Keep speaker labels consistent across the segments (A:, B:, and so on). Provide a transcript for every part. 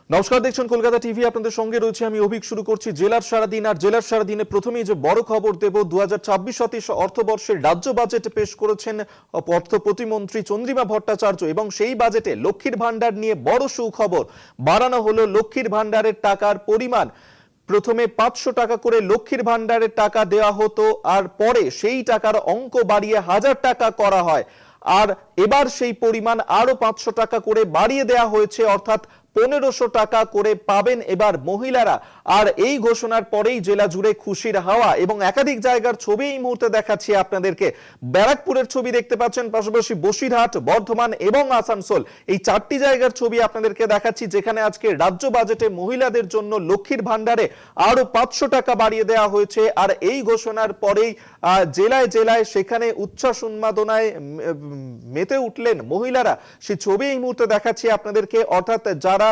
A: নমস্কার, দেখছেন কলকাতা টিভি। আপনাদের সঙ্গে রয়েছে আমি অভিক। শুরু করছি জেলার সারাদিন। আর জেলার সারাদিনে প্রথমেই যে বড় খবর দেব, 2026-27 অর্থবর্ষের রাজ্য বাজেট পেশ করেছেন অর্থ প্রতিমন্ত্রী চন্দ্রিমা ভট্টাচার্য এবং সেই বাজেটে লক্ষ্মীর ভান্ডার নিয়ে বড় সুখবর। বাড়ানো হলো লক্ষ্মীর ভান্ডারের টাকার পরিমাণ। প্রথমে 500 টাকা করে লক্ষ্মীর ভান্ডারের টাকা দেওয়া হতো, আর পরে সেই টাকার অঙ্ক বাড়িয়ে 1000 টাকা করা হয়। আর এবার সেই পরিমাণ আরো 500 টাকা করে বাড়িয়ে দেওয়া হয়েছে, অর্থাৎ 1500 টাকা করে পাবেন এবার মহিলারা। আর এই ঘোষণার পরেই জেলা জুড়ে খুশির হাওয়া এবং একাধিক জায়গার ছবি এই মুহূর্তে দেখাচ্ছি আপনাদেরকে। ব্যারাকপুরের ছবি দেখতে পাচ্ছেন, পাশাপাশি বসিরহাট, বর্ধমান এবং আসানসোল, এই 4টি জায়গার ছবি আপনাদেরকে দেখাচ্ছি, যেখানে আজকে রাজ্য বাজেটে মহিলাদের জন্য লক্ষ্মীর ভান্ডারে আরো 500 টাকা বাড়িয়ে দেওয়া হয়েছে। আর এই ঘোষণার পরেই জেলায় জেলায় সেখানে উচ্ছ্বাস উন্মাদনায় মেতে উঠলেন মহিলারা। সেই ছবি এই মুহূর্তে দেখাচ্ছি আপনাদেরকে। অর্থাৎ যারা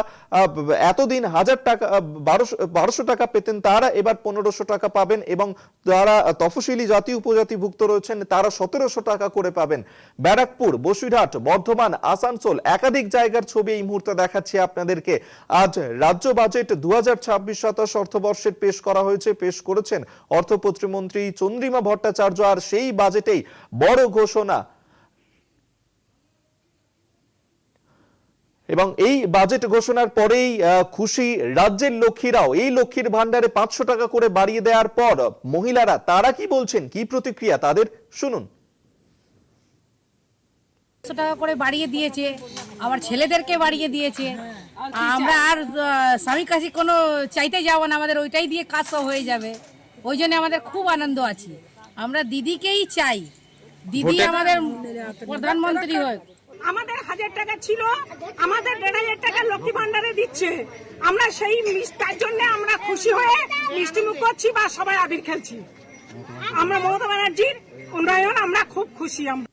A: এতদিন 1000 টাকা 1200 টাকা পেতেন, তারা এবার 1500 টাকা পাবেন, এবং যারা তফসিলি জাতি উপজাতিভুক্ত রয়েছেন তারা 1700 টাকা করে পাবেন। ব্যারাকপুর, বসিরহাট, বর্ধমান, আসানসোল, একাধিক জায়গার ছবি এই মুহূর্তে দেখাচ্ছি আপনাদেরকে। আজ রাজ্য বাজেট 2026-27 অর্থবর্ষের পেশ করা হয়েছে, পেশ করেছেন অর্থ প্রতিমন্ত্রী চন্দ্রিমা ভট্টাচার্য। আর সেই বাজেটেই বড় ঘোষণা, এবং এই বাজেট ঘোষণার পরেই খুশি রাজ্যের লক্ষ্মীরাও। এই লক্ষ্মীর ভান্ডারে 500 টাকা করে বাড়িয়ে দেওয়ার পর মহিলারা তারা কি বলছেন, কি প্রতিক্রিয়া তাদের, শুনুন।
B: 500 টাকা করে বাড়িয়ে দিয়েছে, আবার ছেলেদেরকে বাড়িয়ে দিয়েছে। আমরা আর স্বামীর কাছে কোনো চাইতে যাব না, আমাদের ওইটাই দিয়ে কাজ সব হয়ে যাবে। ওই জন্য আমাদের খুব আনন্দ আছে। আমরা দিদিকেই চাই, দিদি আমাদের প্রধানমন্ত্রী হয়।
C: আমাদের 1000 টাকা ছিল, আমাদের 1500 টাকা লক্ষ্মী ভান্ডারে দিচ্ছে। আমরা সেই তার জন্য আমরা খুশি হয়ে মিষ্টি মুখ করছি বা সবাই আবির খেলছি। আমরা মমতা ব্যানার্জির উন্নয়ন আমরা খুব খুশি। আমরা